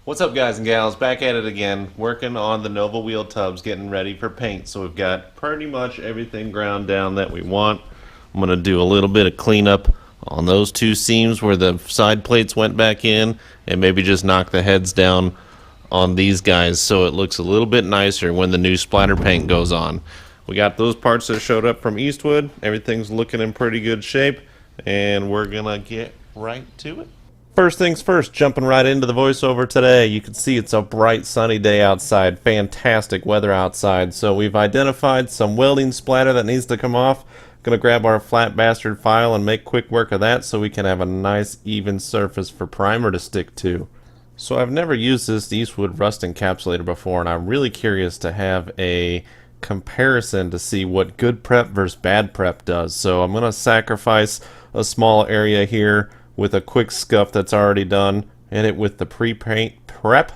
What's up, guys and gals? Back at it again, working on the Nova wheel tubs, getting ready for paint. So we've got pretty much everything ground down that we want. I'm going to do a little bit of cleanup on those two seams where the side plates went back in, and maybe just knock the heads down on these guys so it looks a little bit nicer when the new splatter paint goes on. We got those parts that showed up from Eastwood. Everything's looking in pretty good shape, and we're going to get right to it. First things first, jumping right into the voiceover today. You can see it's a bright sunny day outside, fantastic weather outside. So we've identified some welding splatter that needs to come off. Gonna grab our flat bastard file and make quick work of that so we can have a nice even surface for primer to stick to. So I've never used this Eastwood rust encapsulator before, and I'm really curious to have a comparison to see what good prep versus bad prep does. So I'm gonna sacrifice a small area here with a quick scuff that's already done, hit it with the pre-paint prep,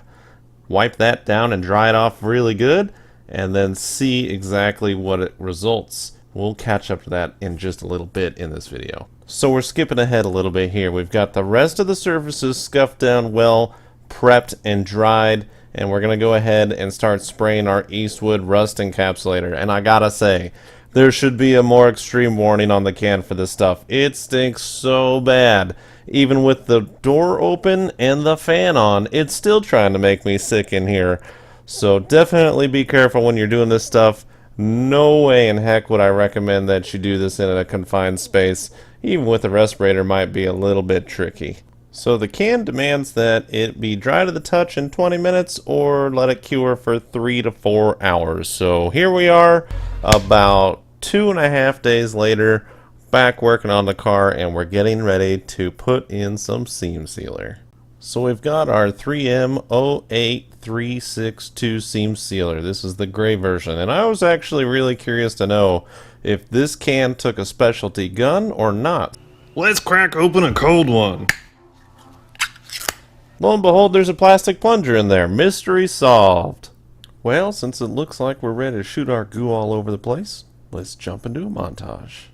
wipe that down and dry it off really good, and then see exactly what it results. We'll catch up to that in just a little bit in this video. So we're skipping ahead a little bit here. We've got the rest of the surfaces scuffed down well, prepped and dried, and we're gonna go ahead and start spraying our Eastwood rust encapsulator. And I gotta say, there should be a more extreme warning on the can for this stuff. It stinks so bad. Even with the door open and the fan on, it's still trying to make me sick in here. So definitely be careful when you're doing this stuff. No way in heck would I recommend that you do this in a confined space. Even with a respirator might be a little bit tricky. So the can demands that it be dry to the touch in 20 minutes or let it cure for 3 to 4 hours. So here we are about 2.5 days later, back working on the car, and we're getting ready to put in some seam sealer. So we've got our 3M 08362 seam sealer. This is the gray version, and I was actually really curious to know if this can took a specialty gun or not. Let's crack open a cold one. Lo and behold, there's a plastic plunger in there. Mystery solved. Well, since it looks like we're ready to shoot our goo all over the place, let's jump into a montage.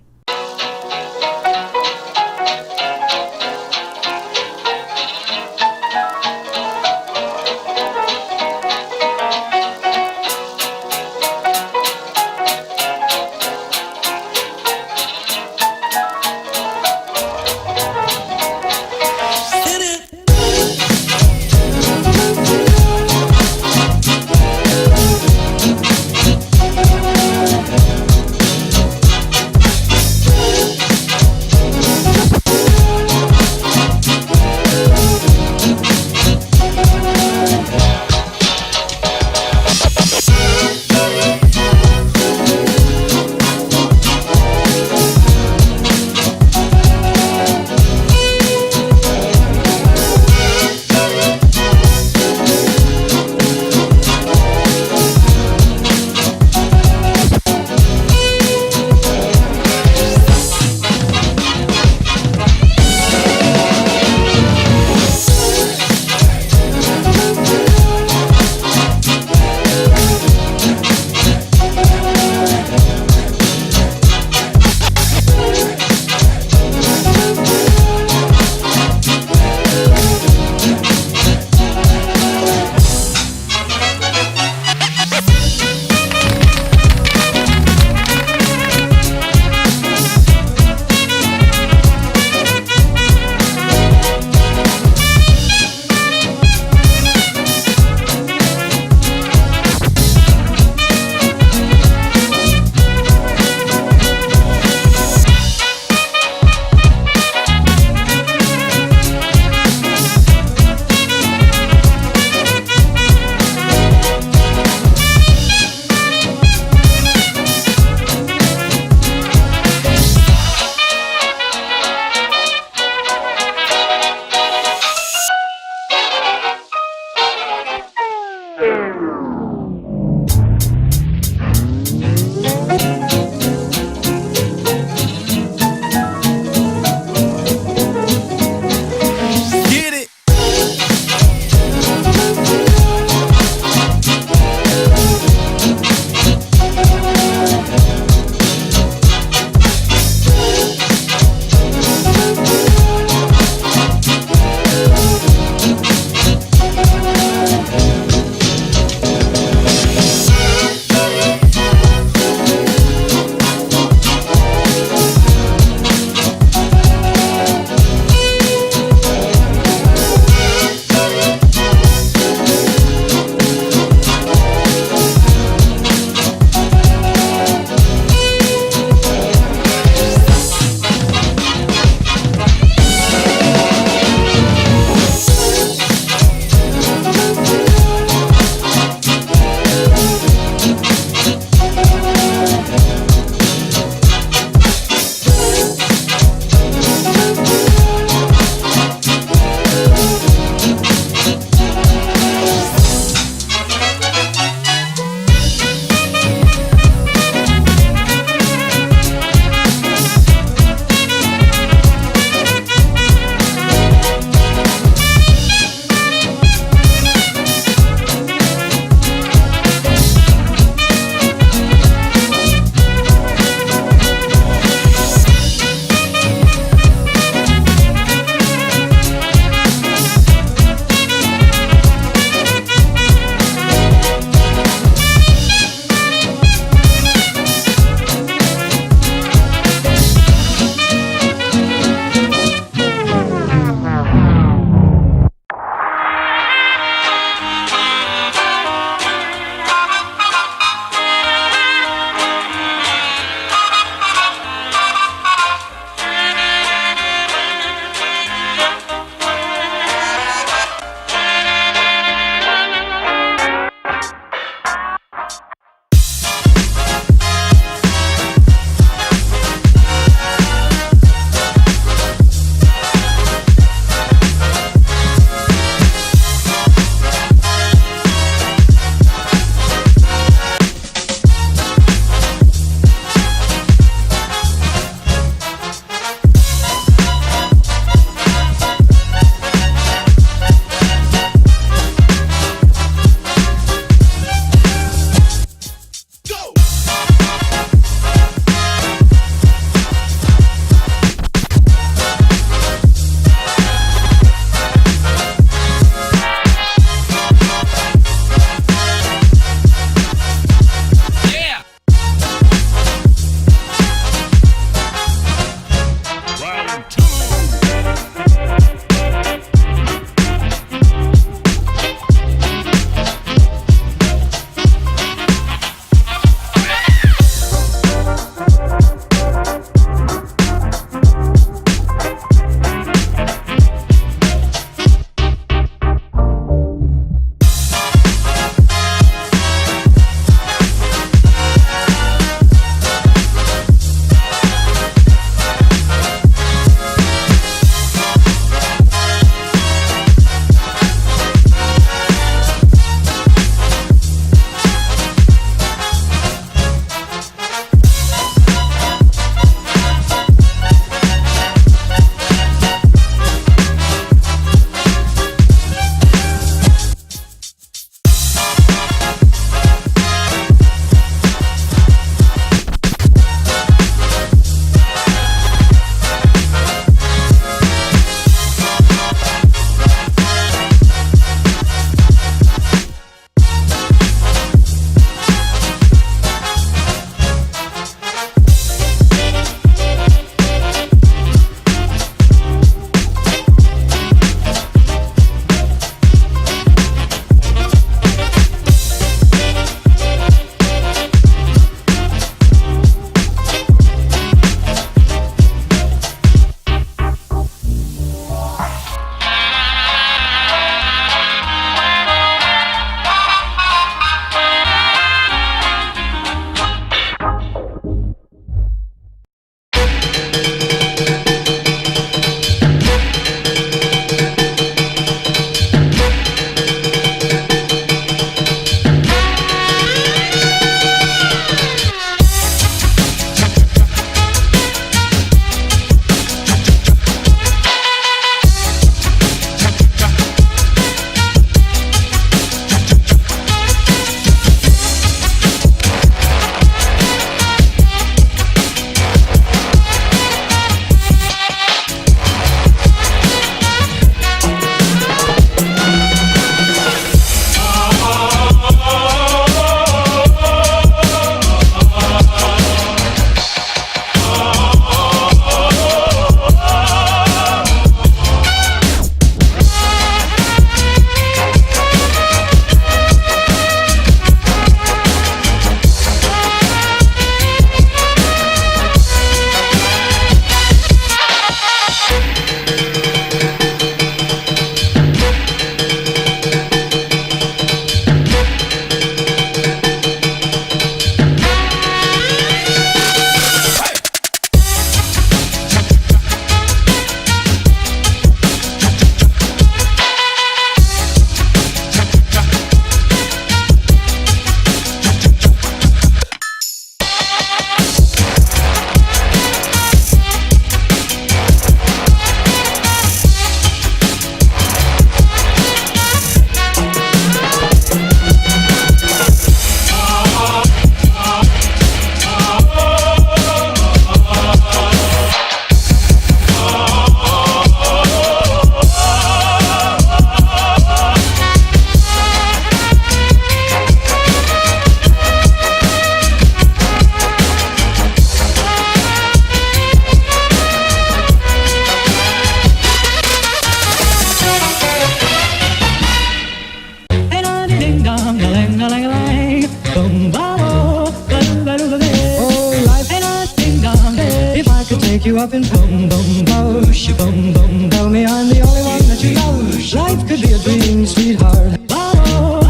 Oh, life ain't a ding dong. If I could take you up in boom boom bosh, boom boom, tell me I'm the only one that you love. Life could be a dream, sweetheart. Oh,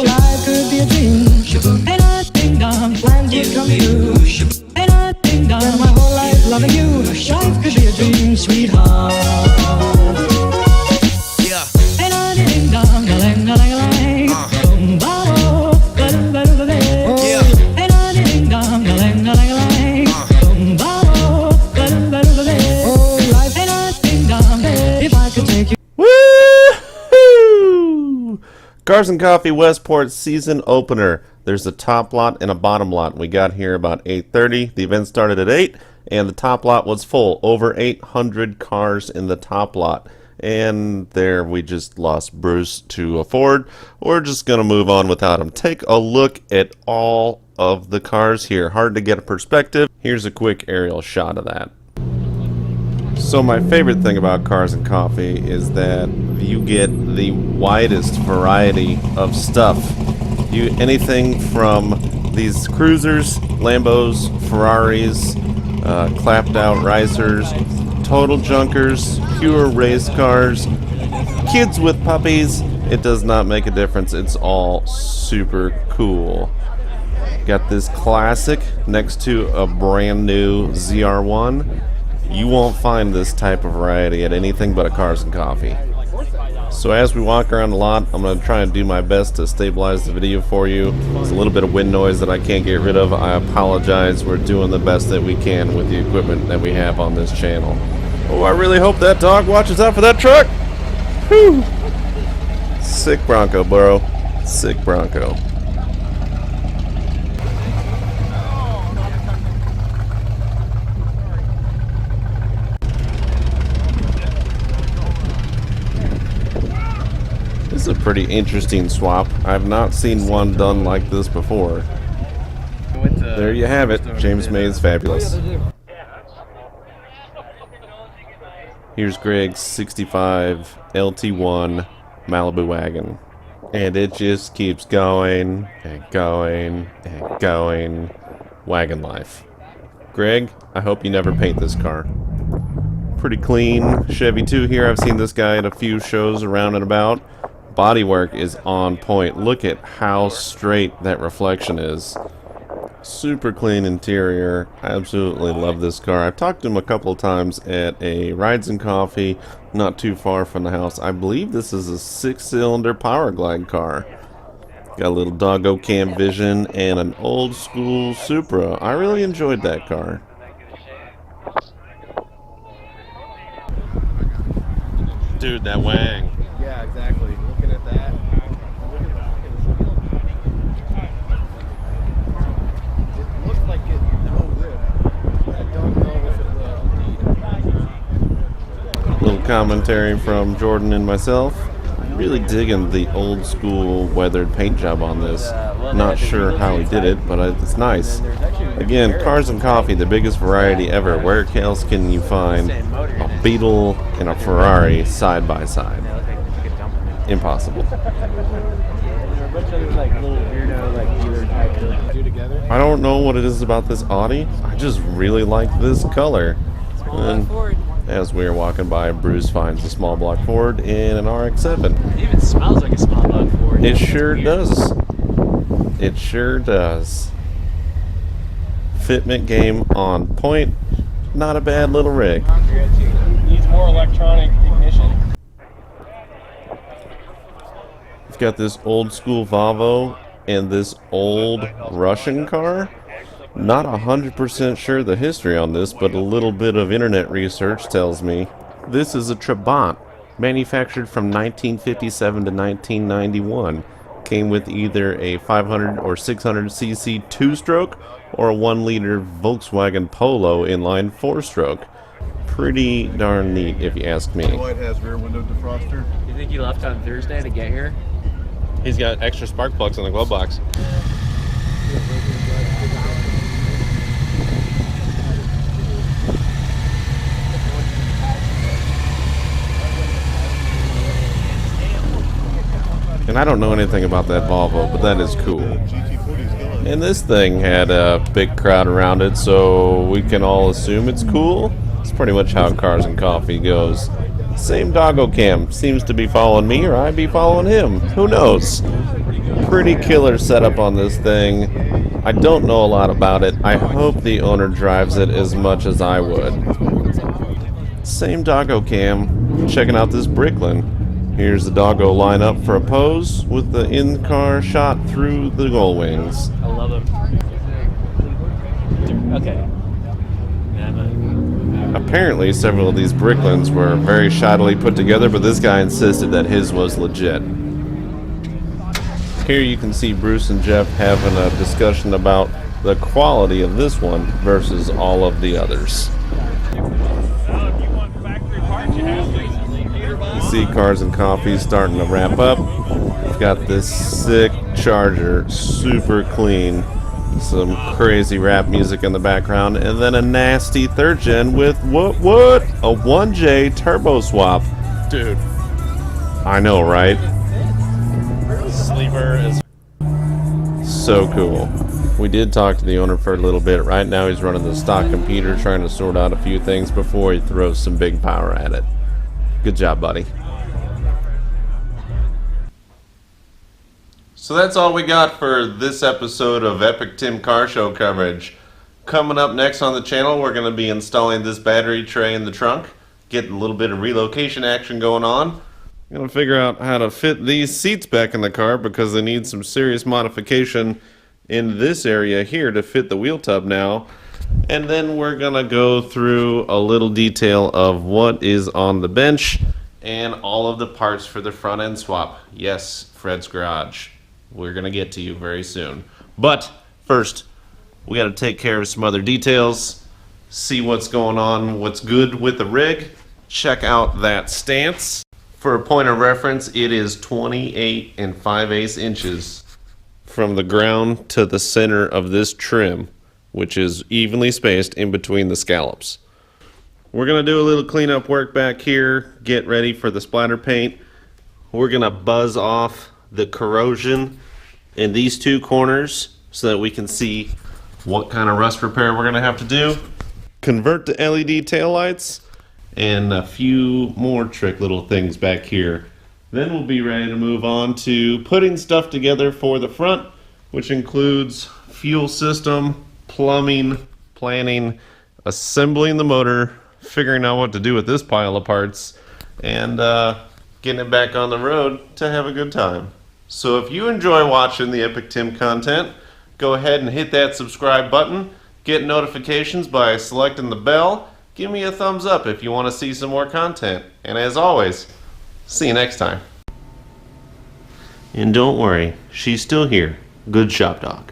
life could be a dream. Ain't a ding dong, plans would come true. Ain't a ding dong, spend my whole life loving you. Life could be a dream, sweetheart. Yeah. Ain't a ding dong, a-lang, a-lang, a-lang. Boom, ba-bo, ba-do-ba-do-ba-day. Yeah. Ain't a ding dong, a-lang, a-lang, a-lang. Boom, ba-bo, ba-do-ba-do-ba-day. Oh, life ain't a ding dong. If I could take you. Woo! Cars and Coffee Westport season opener. There's a top lot and a bottom lot. We got here about 8:30. The event started at 8, and the top lot was full. Over 800 cars in the top lot. And there we just lost Bruce to a Ford. We're just going to move on without him. Take a look at all of the cars here. Hard to get a perspective. Here's a quick aerial shot of that. So my favorite thing about Cars and Coffee is that you get the widest variety of stuff. Anything from these cruisers, Lambos, Ferraris, clapped out risers, total junkers, pure race cars, kids with puppies. It does not make a difference. It's all super cool. Got this classic next to a brand new ZR1. You won't find this type of variety at anything but a Cars and Coffee. So as we walk around the lot, I'm going to try and do my best to stabilize the video for you. There's a little bit of wind noise that I can't get rid of. I apologize. We're doing the best that we can with the equipment that we have on this channel. Oh, I really hope that dog watches out for that truck. Whew. Sick Bronco, bro. Sick Bronco. This is a pretty interesting swap. I've not seen one done like this before. There you have it. James May's fabulous. Here's Greg's 65 LT1 Malibu wagon. And it just keeps going and going and going. Wagon life. Greg, I hope you never paint this car. Pretty clean Chevy 2 here. I've seen this guy at a few shows around and about. Bodywork is on point. Look at how straight that reflection is. Super clean interior. I absolutely love this car. I've talked to him a couple of times at a Rides and Coffee not too far from the house. I believe this is a 6-cylinder Power Glide car. Got a little doggo cam vision and an old school Supra. I really enjoyed that car. Dude, that wang. Yeah, exactly. Looking at that. It looks like it will rip. I don't know if it will indeed. Little commentary from Jordan and myself. Really digging the old school weathered paint job on this. Not sure how he did it, but it's nice. Again, Cars and Coffee, the biggest variety ever. Where else can you find a Beetle and a Ferrari side by side? Impossible. I don't know what it is about this Audi. I just really like this color. And as we are walking by, Bruce finds a small block Ford in an RX-7. It even smells like a small block Ford. It sure does. It sure does. Fitment game on point. Not a bad little rig. Needs more electronic ignition. We've got this old school Volvo and this old Russian car. Not 100% sure the history on this, but a little bit of internet research tells me this is a Trabant, manufactured from 1957 to 1991. Came with either a 500 or 600cc 2-stroke or a 1-liter Volkswagen Polo inline 4-stroke. Pretty darn neat, if you ask me. It has rear window defroster. You think you left on Thursday to get here? He's got extra spark plugs in the glove box. And I don't know anything about that Volvo, but that is cool. And this thing had a big crowd around it, so we can all assume it's cool. It's pretty much how Cars and Coffee goes. Same doggo cam seems to be following me, or I be following him. Who knows? Pretty killer setup on this thing. I don't know a lot about it. I hope the owner drives it as much as I would. Same doggo cam. Checking out this Bricklin. Here's the doggo line up for a pose with the in-car shot through the gull wings. I love them. Okay. Apparently, several of these Bricklins were very shoddily put together, but this guy insisted that his was legit. Here you can see Bruce and Jeff having a discussion about the quality of this one versus all of the others. You see Cars and Coffee starting to wrap up. We've got this sick Charger, super clean. Some crazy rap music in the background, and then a nasty third gen with what? A 1J turbo swap. Dude. I know, right? Sleeper is. So cool. We did talk to the owner for a little bit. Right now he's running the stock computer, trying to sort out a few things before he throws some big power at it. Good job, buddy. So that's all we got for this episode of Epic Tim Car Show coverage. Coming up next on the channel, we're going to be installing this battery tray in the trunk, getting a little bit of relocation action going on. I'm going to figure out how to fit these seats back in the car because they need some serious modification in this area here to fit the wheel tub now. And then we're going to go through a little detail of what is on the bench and all of the parts for the front end swap. Yes, Fred's Garage. We're going to get to you very soon. But first, we got to take care of some other details, see what's going on, what's good with the rig. Check out that stance. For a point of reference, it is 28 5/8 inches from the ground to the center of this trim, which is evenly spaced in between the scallops. We're going to do a little cleanup work back here, get ready for the splatter paint. We're going to buzz off the corrosion in these two corners so that we can see what kind of rust repair we're going to have to do. Convert to LED taillights and a few more trick little things back here. Then we'll be ready to move on to putting stuff together for the front, which includes fuel system, plumbing, planning, assembling the motor, figuring out what to do with this pile of parts, and getting it back on the road to have a good time. So if you enjoy watching the Epic Tim content, go ahead and hit that subscribe button, get notifications by selecting the bell, give me a thumbs up if you want to see some more content, and as always, see you next time. And don't worry, she's still here. Good shop dog.